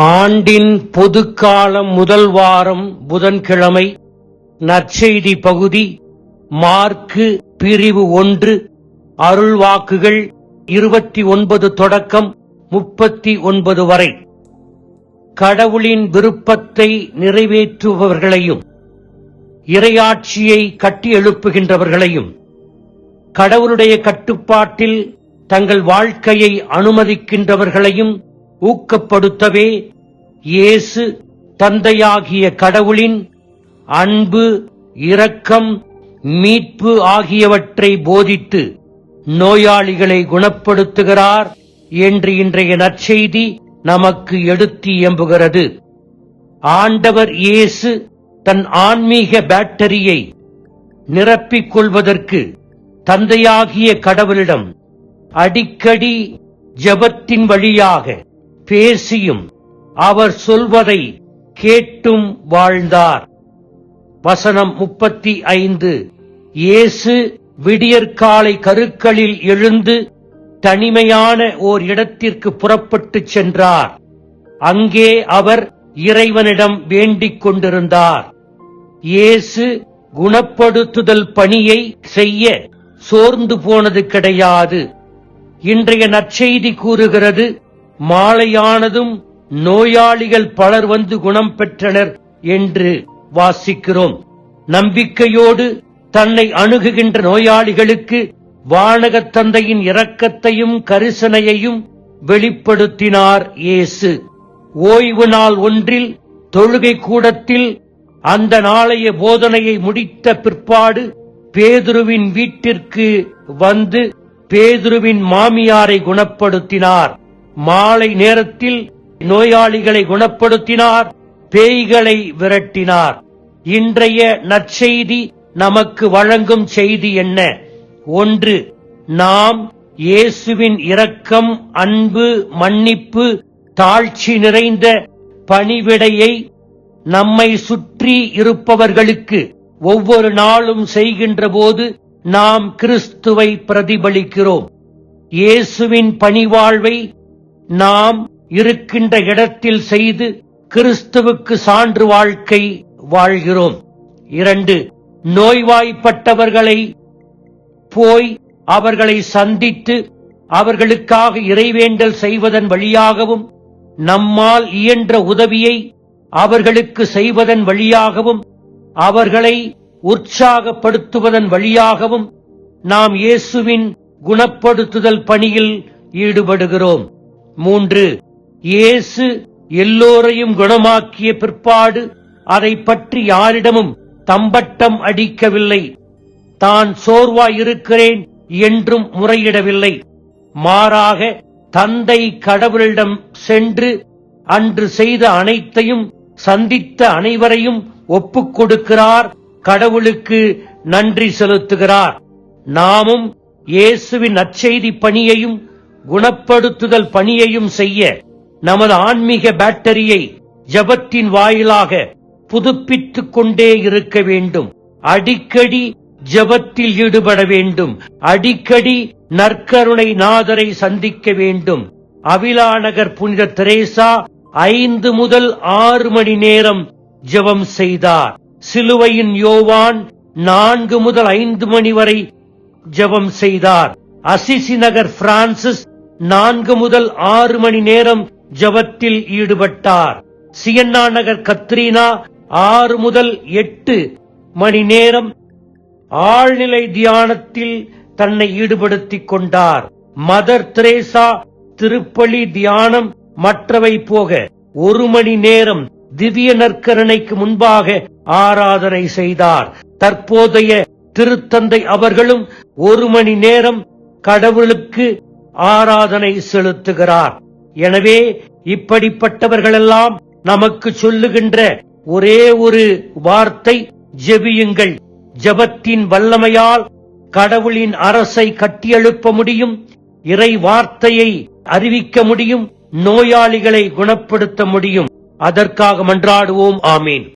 ஆண்டின் பொதுக்காலம் முதல் வாரம் புதன்கிழமை. நற்செய்தி பகுதி மார்க்கு பிரிவு 1. அருள்வாக்குகள் 29 தொடக்கம் 39 வரை. கடவுளின் விருப்பத்தை நிறைவேற்றுபவர்களையும் இறையாட்சியை கட்டியெழுப்புகின்றவர்களையும் கடவுளுடைய கட்டுப்பாட்டில் தங்கள் வாழ்க்கையை அனுமதிக்கின்றவர்களையும் ஊக்கப்படுத்தவே இயேசு தந்தையாகிய கடவுளின் அன்பு, இரக்கம், மீட்பு ஆகியவற்றை போதித்து நோயாளிகளை குணப்படுத்துகிறார் என்று இன்றைய நற்செய்தி நமக்கு எடுத்து இயம்புகிறது. ஆண்டவர் இயேசு தன் ஆன்மீக பேட்டரியை நிரப்பிக் கொள்வதற்கு தந்தையாகிய கடவுளிடம் அடிக்கடி ஜெபத்தின் வழியாக பேசியும் அவர் சொல்வதை கேட்டும் வாழ்ந்தார். வசனம் 35. இயேசு விடியற்காலை கருக்களில் எழுந்து தனிமையான ஓர் இடத்திற்கு புறப்பட்டுச் சென்றார். அங்கே அவர் இறைவனிடம் வேண்டிக் கொண்டிருந்தார். இயேசு குணப்படுத்துதல் பணியை செய்ய சோர்ந்து போனது கிடையாது. இன்றைய நற்செய்தி கூறுகிறது, மாலையானதும் நோயாளிகள் பலர் வந்து குணம் பெற்றனர் என்று வாசிக்கிறோம். நம்பிக்கையோடு தன்னை அணுகுகின்ற நோயாளிகளுக்கு வானகத் தந்தையின் இரக்கத்தையும் கரிசனையையும் வெளிப்படுத்தினார் இயேசு. ஓய்வு நாள் ஒன்றில் தொழுகை கூடத்தில் அந்த நாளைய போதனையை முடித்த பிற்பாடு பேதுருவின் வீட்டிற்கு வந்து பேதுருவின் மாமியாரை குணப்படுத்தினார். மாலை நேரத்தில் நோயாளிகளை குணப்படுத்தினார், பேய்களை விரட்டினார். இன்றைய நற்செய்தி நமக்கு வழங்கும் செய்தி என்ன? 1. நாம் இயேசுவின் இரக்கம், அன்பு, மன்னிப்பு, தாழ்ச்சி நிறைந்த பணிவிடையை நம்மை சுற்றி இருப்பவர்களுக்கு ஒவ்வொரு நாளும் செய்கின்ற போது நாம் கிறிஸ்துவை பிரதிபலிக்கிறோம். இயேசுவின் பணிவாழ்வை நாம் இருக்கின்ற இடத்தில் செய்து கிறிஸ்துவுக்கு சான்று வாழ்க்கை வாழ்கிறோம். 2. நோய்வாய்ப்பட்டவர்களை போய் அவர்களை சந்தித்து அவர்களுக்காக இறைவேண்டல் செய்வதன் வழியாகவும் நம்மால் இயன்ற உதவியை அவர்களுக்கு செய்வதன் வழியாகவும் அவர்களை உற்சாகப்படுத்துவதன் வழியாகவும் நாம் இயேசுவின் குணப்படுத்துதல் பணியில் ஈடுபடுகிறோம். 3. இயேசு எல்லோரையும் குணமாக்கிய பிற்பாடு அதை பற்றி யாரிடமும் தம்பட்டம் அடிக்கவில்லை. தான் சோர்வாயிருக்கிறேன் என்றும் முறையிடவில்லை. மாறாக தந்தை கடவுளிடம் சென்று அன்று செய்த அனைத்தையும் சந்தித்த அனைவரையும் ஒப்புக் கொடுக்கிறார், கடவுளுக்கு நன்றி செலுத்துகிறார். நாமும் இயேசுவின் நற்செய்தி பணியையும் குணப்படுத்துதல் பணியையும் செய்ய நமது ஆன்மீக பேட்டரியை ஜெபத்தின் வாயிலாக புதுப்பித்துக் கொண்டே இருக்க வேண்டும். அடிக்கடி ஜெபத்தில் ஈடுபட வேண்டும். அடிக்கடி நற்கருணை நாதரை சந்திக்க வேண்டும். அவிலா நகர் புனித தெரேசா 5 முதல் 6 மணி நேரம் ஜெபம் செய்தார். சிலுவையின் யோவான் 4 முதல் 5 மணி வரை ஜெபம் செய்தார். அசிசி நகர் பிரான்சிஸ் 4 முதல் 6 மணி நேரம் ஜெபத்தில் ஈடுபட்டார். சியன்னா நகர் கத்ரீனா 6 முதல் 8 மணி நேரம் ஆழ்நிலை தியானத்தில் தன்னை ஈடுபடுத்திக் கொண்டார். மதர் தெரேசா திருப்பலி தியானம் மற்றவை போக 1 மணி நேரம் திவ்ய நற்கருணைக்கு முன்பாக ஆராதனை செய்தார். தற்போதைய திருத்தந்தை அவர்களும் 1 மணி நேரம் கடவுளுக்கு ஆராதனை செலுத்துகிறார். எனவே இப்படிப்பட்டவர்களெல்லாம் நமக்கு சொல்லுகின்ற ஒரே ஒரு வார்த்தை, ஜெபியுங்கள். ஜெபத்தின் வல்லமையால் கடவுளின் அரசை கட்டியெழுப்ப முடியும், இறை வார்த்தையை அறிவிக்க முடியும், நோயாளிகளை குணப்படுத்த முடியும். அதற்காக மன்றாடுவோம். ஆமீன்.